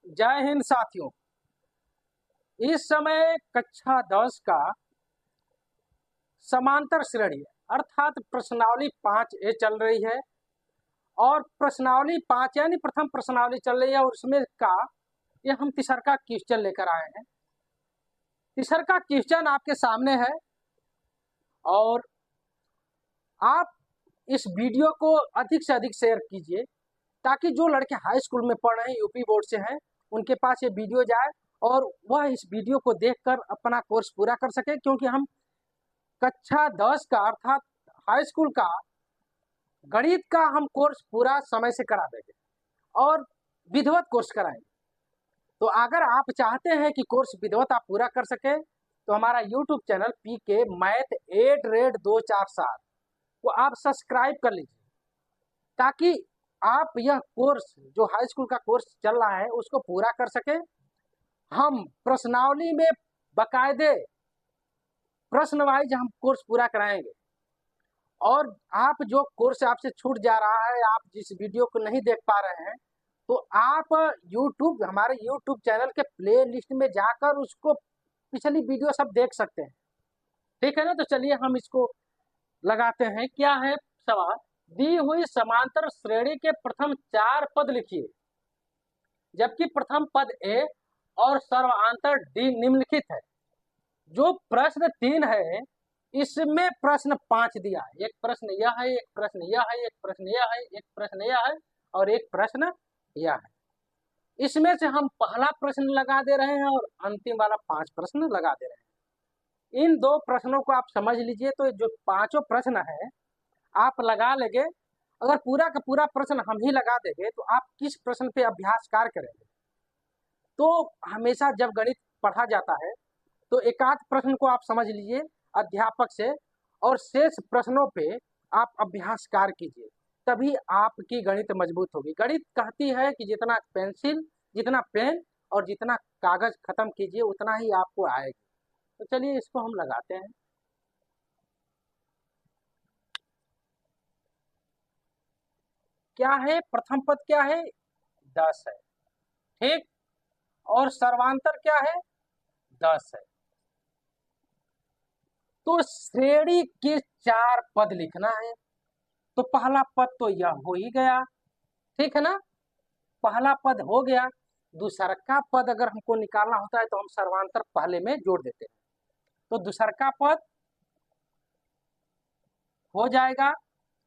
जय हिंद साथियों। इस समय कक्षा 10 का समांतर श्रेणी अर्थात प्रश्नावली 5A चल रही है और प्रश्नावली 5 यानी प्रथम प्रश्नावली चल रही है और उसमें का ये हम तीसरा क्वेश्चन लेकर आए हैं। तीसरा क्वेश्चन आपके सामने है और आप इस वीडियो को अधिक से अधिक शेयर कीजिए ताकि जो लड़के हाई स्कूल में पढ़ रहे हैं, यूपी बोर्ड से हैं, उनके पास ये वीडियो जाए और वह इस वीडियो को देखकर अपना कोर्स पूरा कर सके, क्योंकि हम कक्षा 10 का अर्थात हाई स्कूल का गणित का हम कोर्स पूरा समय से करा देंगे और विधिवत कोर्स कराएंगे। तो अगर आप चाहते हैं कि कोर्स विधिवत आप पूरा कर सके तो हमारा यूट्यूब चैनल PK मैथ 8 247 को आप सब्सक्राइब कर लीजिए ताकि आप यह कोर्स जो हाई स्कूल का कोर्स चल रहा है उसको पूरा कर सके। हम प्रश्नावली में बाकायदे प्रश्न वाइज हम कोर्स पूरा कराएंगे और आप जो कोर्स आपसे छूट जा रहा है, आप जिस वीडियो को नहीं देख पा रहे हैं, तो आप हमारे यूट्यूब चैनल के प्ले लिस्ट में जाकर उसको पिछली वीडियो सब देख सकते हैं। ठीक है ना। तो चलिए हम इसको लगाते हैं। क्या है सवाल? दी हुई समांतर श्रेणी के प्रथम 4 पद लिखिए जबकि प्रथम पद A और सर्वांतर D निम्नलिखित है। जो प्रश्न 3 है इसमें प्रश्न 5 दिया है। एक प्रश्न यह है, एक प्रश्न यह है, एक प्रश्न यह है, एक प्रश्न यह है और एक प्रश्न यह है। इसमें से हम पहला प्रश्न लगा दे रहे हैं और अंतिम वाला 5 प्रश्न लगा दे रहे हैं। इन 2 प्रश्नों को आप समझ लीजिए। तो जो पांचों प्रश्न है आप लगा लेंगे। अगर पूरा का पूरा प्रश्न हम ही लगा देंगे तो आप किस प्रश्न पे अभ्यास कार्य करेंगे? तो हमेशा जब गणित पढ़ा जाता है तो एकाध प्रश्न को आप समझ लीजिए अध्यापक से और शेष प्रश्नों पे आप अभ्यास कार्य कीजिए, तभी आपकी गणित मजबूत होगी। गणित कहती है कि जितना पेंसिल, जितना पेन और जितना कागज खत्म कीजिए उतना ही आपको आएगी। तो चलिए इसको हम लगाते हैं। क्या है? प्रथम पद क्या है? 10 है, ठीक। और सर्वांतर क्या है? 10 है। तो श्रेणी के 4 पद लिखना है। तो पहला पद तो यह हो ही गया, ठीक है ना। पहला पद हो गया। दूसरा का पद अगर हमको निकालना होता है तो हम सर्वांतर पहले में जोड़ देते हैं। तो दूसरा का पद हो जाएगा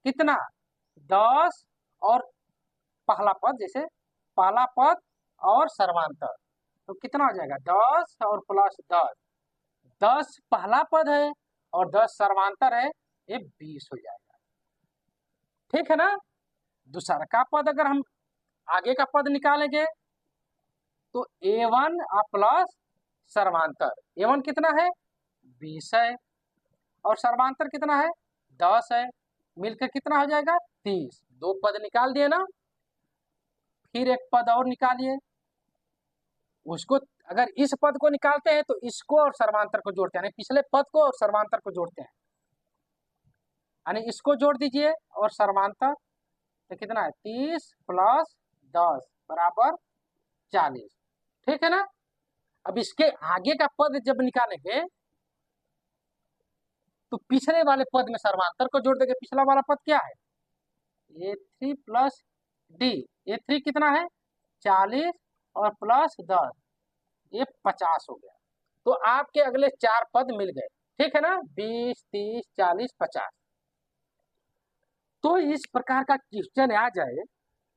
कितना? 10 और पहला पद, जैसे पहला पद और सर्वांतर, तो कितना हो जाएगा? 10 और प्लस 10। 10 पहला पद है और 10 सर्वांतर है, ये 20 हो जाएगा, ठीक है ना। दूसरा का पद अगर हम आगे का पद निकालेंगे तो A1 प्लस सर्वांतर, A1 कितना है? 20 है और सर्वांतर कितना है? 10 है। मिलकर कितना हो जाएगा? 30। 2 पद निकाल दिए ना। फिर एक पद और निकालिए। उसको अगर इस पद को निकालते हैं तो इसको और सर्वांतर को जोड़ते हैं, पिछले पद को और सर्वांतर को जोड़ते हैं, यानी इसको जोड़ दीजिए और सर्वांतर, तो कितना है? 30 प्लस 10 बराबर 40, ठीक है ना। अब इसके आगे का पद जब निकालेंगे तो पिछले वाले पद में सर्वांतर को जोड़ देंगे। पिछला वाला पद क्या है? A3 plus D। A3 कितना है? 40 और प्लस 10, ये 50 हो गया। तो आपके अगले 4 पद मिल गए, ठीक है ना। 20, 30, 40, 50। तो इस प्रकार का क्वेश्चन आ जाए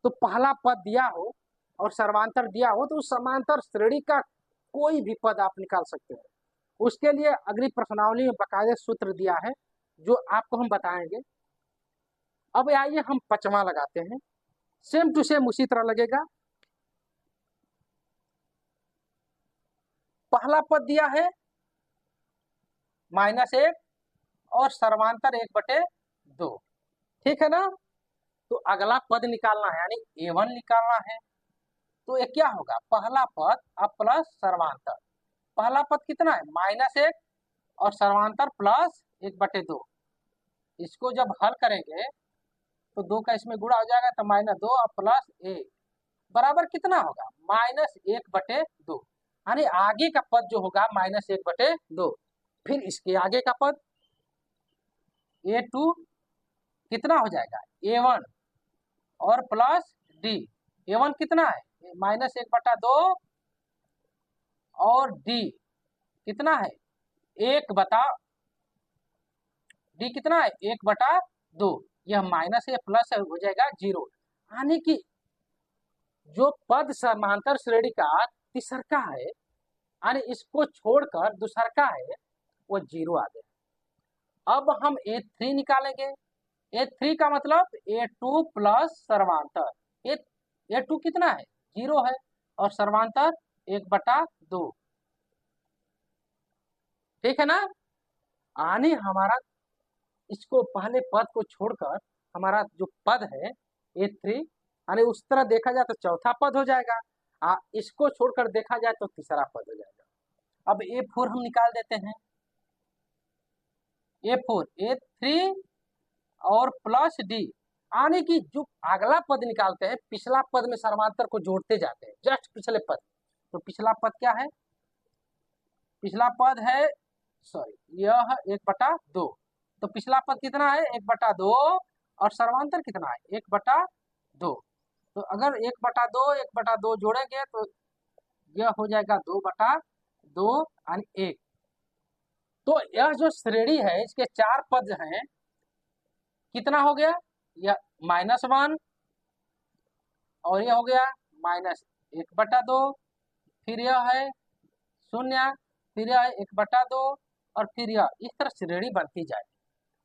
तो पहला पद दिया हो और सर्वांतर दिया हो तो उस समांतर श्रेणी का कोई भी पद आप निकाल सकते हैं। उसके लिए अगली प्रश्नावली में बकायदे सूत्र दिया है जो आपको हम बताएंगे। अब आइए हम 5वां लगाते हैं। सेम टू सेम उसी तरह लगेगा। पहला पद दिया है -1 और सर्वांतर 1/2, ठीक है ना। तो अगला पद निकालना है यानी A1 निकालना है। तो ये क्या होगा? पहला पद अब प्लस सर्वांतर। पहला पद कितना है? -1 और सर्वांतर प्लस 1/2। इसको जब हल करेंगे तो 2 का इसमें गुणा हो जाएगा तो -2 और प्लस 1, बराबर कितना होगा, -1/2, यानी आगे का पद जो होगा -1/2। फिर इसके आगे का पद a2 कितना हो जाएगा, a1 और प्लस d। a1 कितना है, -1/2 और d कितना है, 1/d कितना है, 1/2। यह माइनस है प्लस है, हो जाएगा 0। यानी कि जो पद समांतर श्रेणी का तीसरका है, यानी इसको छोड़कर दूसरका है, वो 0 आ गया। अब हम a3 निकालेंगे। a3 का मतलब a2 प्लस सर्वांतर। a2 कितना है, 0 है, और सर्वांतर 1/2। ठीक है ना। यानी हमारा इसको पहले पद को छोड़कर हमारा जो पद है a3, यानी उस तरह देखा जाए तो चौथा पद हो जाएगा, इसको छोड़कर देखा जाए तो तीसरा पद हो जाएगा। अब a4 हम निकाल देते हैं। a4 a3 और प्लस d, यानी कि जो अगला पद निकालते हैं पिछला पद में सर्वांतर को जोड़ते जाते हैं, जस्ट पिछले पद। तो पिछला पद क्या है, पिछला पद है यह 1/2। तो पिछला पद कितना है, 1/2, और सर्वांतर कितना है, 1/2। तो अगर 1/2 जोड़ेंगे तो यह हो जाएगा 2/2 यानी 1। तो यह जो श्रेणी है इसके 4 पद हैं, कितना हो गया, यह -1, और यह हो गया -1/2, फिर यह है 0, फिर यह है 1/2, और फिर यह, इस तरह श्रेणी बनती जाए।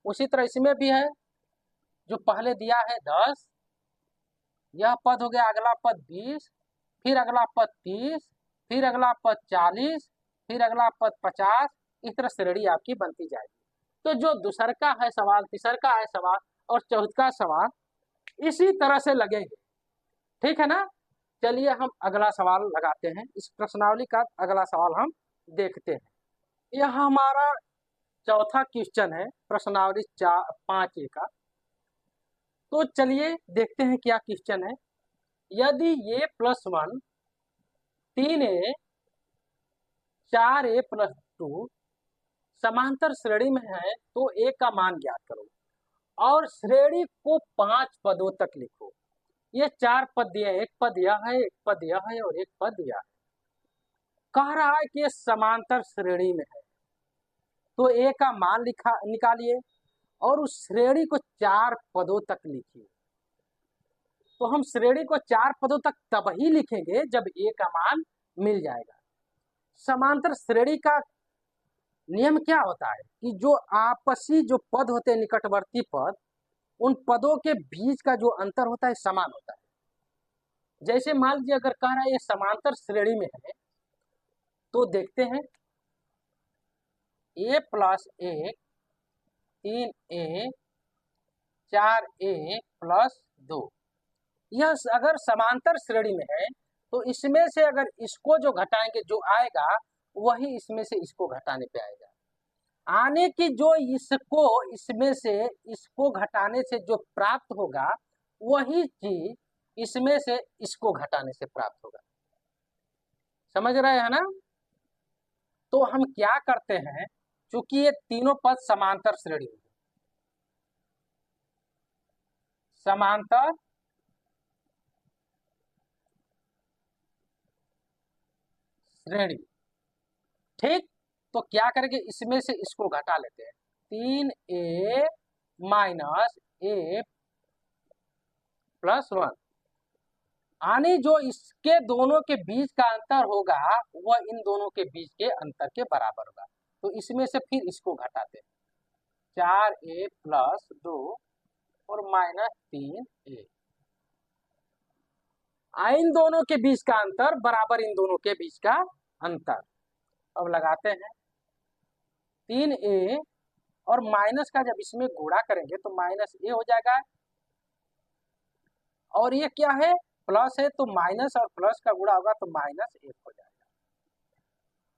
उसी तरह इसमें भी है, जो पहले दिया है 10, यह पद हो गया अगला पद 20, फिर अगला पद 30, फिर अगला पद 40, फिर अगला पद 50। इस तरह श्रेणी आपकी बनती जाएगी। तो जो दूसरका है सवाल, तीसरका है सवाल और चौथा सवाल इसी तरह से लगेंगे। ठीक है ना। चलिए हम अगला सवाल लगाते हैं। इस प्रश्नावली का अगला सवाल हम देखते हैं। यह हमारा चौथा क्वेश्चन है प्रश्नावली 5A का। तो चलिए देखते हैं क्या क्वेश्चन है। यदि a + 1 3a 4a + 2 समांतर श्रेणी में है तो a का मान ज्ञात करो और श्रेणी को 5 पदों तक लिखो। ये 4 पद दिए, एक पद यह है, एक पद यह है और एक पद यह है। कह रहा है कि ये समांतर श्रेणी में है, तो a का मान निकालिए और उस श्रेणी को 4 पदों तक लिखिए। तो हम श्रेणी को 4 पदों तक तब ही लिखेंगे जब a का मान मिल जाएगा। समांतर श्रेणी का नियम क्या होता है कि जो आपसी जो पद होते हैं, निकटवर्ती पद, उन पदों के बीच का जो अंतर होता है समान होता है। जैसे मान लीजिए अगर कह रहा है ये समांतर श्रेणी में है, तो देखते हैं a + 1 3a 4a + 2। यह अगर समांतर श्रेणी में है तो इसमें से अगर इसको जो घटाएंगे जो आएगा वही इसमें से इसको घटाने पे आएगा। आने की जो इसको इसमें से इसको घटाने से जो प्राप्त होगा वही चीज इसमें से इसको घटाने से प्राप्त होगा। समझ रहे हैं ना। तो हम क्या करते हैं, चूंकि ये तीनों पद समांतर श्रेणी में, समांतर श्रेणी, ठीक। तो क्या करेंगे, इसमें से इसको घटा लेते हैं। 3a - a + 1, यानी जो इसके दोनों के बीच का अंतर होगा वह इन दोनों के बीच के अंतर के बराबर होगा। तो इसमें से फिर इसको घटाते हैं, 4a + 2 और -3a। इन दोनों के बीच का अंतर बराबर इन दोनों के बीच का अंतर। अब लगाते हैं 3a और माइनस का जब इसमें गुणा करेंगे तो -a हो जाएगा, और ये क्या है, प्लस है, तो माइनस और प्लस का गुणा होगा तो -1 हो जाएगा।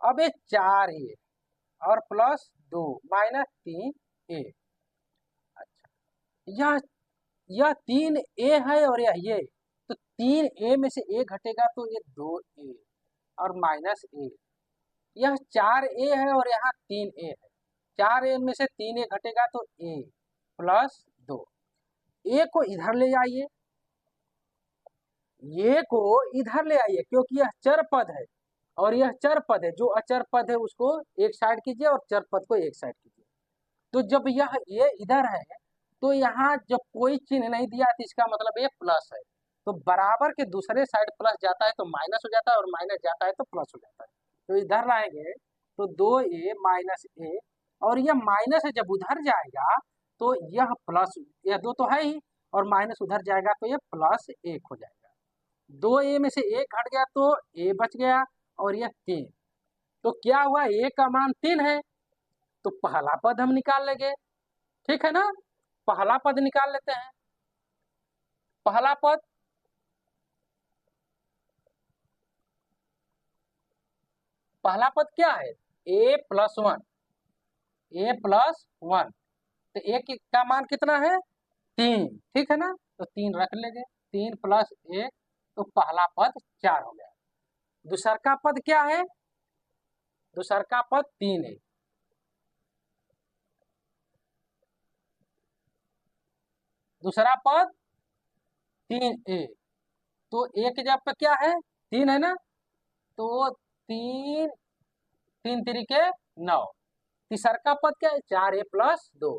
अब ये 4a और +2 -3a। अच्छा, यह 3a है और यह ये, तो 3a में से a घटेगा तो ये 2a और -a, यह 4a है और यहाँ 3a है। 4a में से 3a घटेगा तो a +2। a को इधर ले जाइए, ये को इधर ले आइए क्योंकि यह चर पद है और यह चर पद है। जो अचर पद है उसको एक साइड कीजिए और चर पद को एक साइड कीजिए। तो जब यह ये इधर है तो यहाँ जब कोई चिन्ह नहीं दिया तो इसका मतलब ये प्लस है। तो बराबर के दूसरे साइड प्लस जाता है तो माइनस हो जाता है और माइनस जाता है तो प्लस हो जाता है। तो इधर लाएंगे तो 2a -a और यह माइनस है जब उधर जाएगा तो यह प्लस, यह 2 तो है ही और माइनस उधर जाएगा तो यह +1 हो जाएगा। 2a में से 1 घट गया तो a बच गया और यह 3। तो क्या हुआ, a का मान 3 है तो पहला पद हम निकाल लेंगे, ठीक है ना। पहला पद निकाल लेते हैं। पहला पद क्या है, a + 1, तो a का मान कितना है 3, ठीक है ना। तो 3 रख लेंगे, 3 + 1 तो पहला पद 4 हो गया। दूसर का पद क्या है, दूसर का पद 3 है। दूसरा पद 3a, तो a के जगह पे क्या है 3 है ना, तो 3 3 3 9। तीसर का पद क्या है 4a + 2।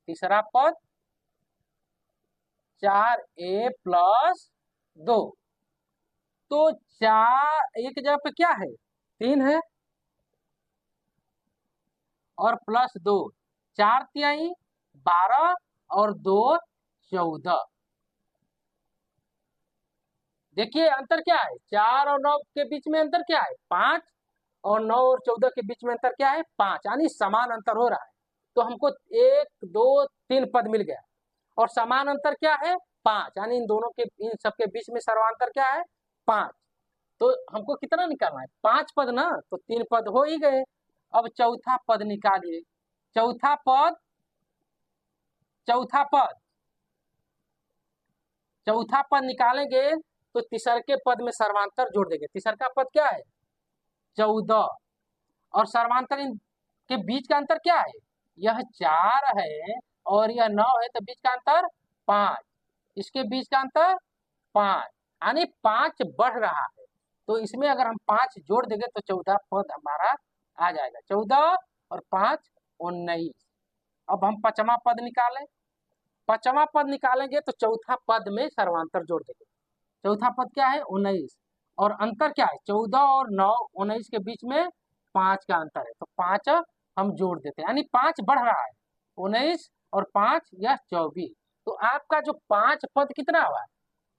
तीसरा पद 4a + 2, तो 4 एक जगह पे क्या है 3 है और +2, 4 तिहाई 12 और 2 14। देखिए अंतर क्या है, 4 और 9 के बीच में अंतर क्या है 5 और 9 और 14 के बीच में अंतर क्या है 5, यानी समान अंतर हो रहा है। तो हमको 1 2 3 पद मिल गया और समान अंतर क्या है 5, यानी इन दोनों के, इन सबके बीच में सर्वांतर क्या है 5। तो हमको कितना निकालना है 5 पद ना, तो 3 पद हो ही गए। अब चौथा पद निकालिए। चौथा पद चौथा पद निकालेंगे तो तीसर के पद में सर्वांतर जोड़ देंगे। तीसर का पद क्या है 14 और सर्वांतर के बीच का अंतर क्या है, यह 4 है और यह 9 है, तो बीच का अंतर 5, इसके बीच का अंतर 5, यानी 5 बढ़ रहा है। तो इसमें अगर हम 5 जोड़ देंगे तो 14 पद हमारा आ जाएगा। 14 और 5 19। अब हम पांचवा पद निकालें। पांचवा पद निकालेंगे तो चौथा पद में सर्वांतर जोड़ देंगे। चौथा पद क्या है 19 और अंतर क्या है 14 और 9, 19 के बीच में 5 का अंतर है, तो 5 हम जोड़ देते हैं, यानी 5 बढ़ रहा है। 19 और 5 यह 24। तो आपका जो 5 पद कितना हुआ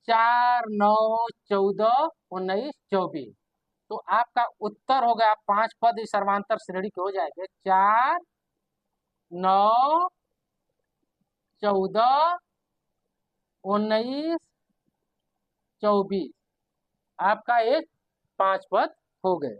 4 9 14 19 24। तो आपका उत्तर हो गया 5 पद सर्वांतर श्रेणी के हो जाएंगे 4 9 14 19 24। आपका एक 5 पद हो गए।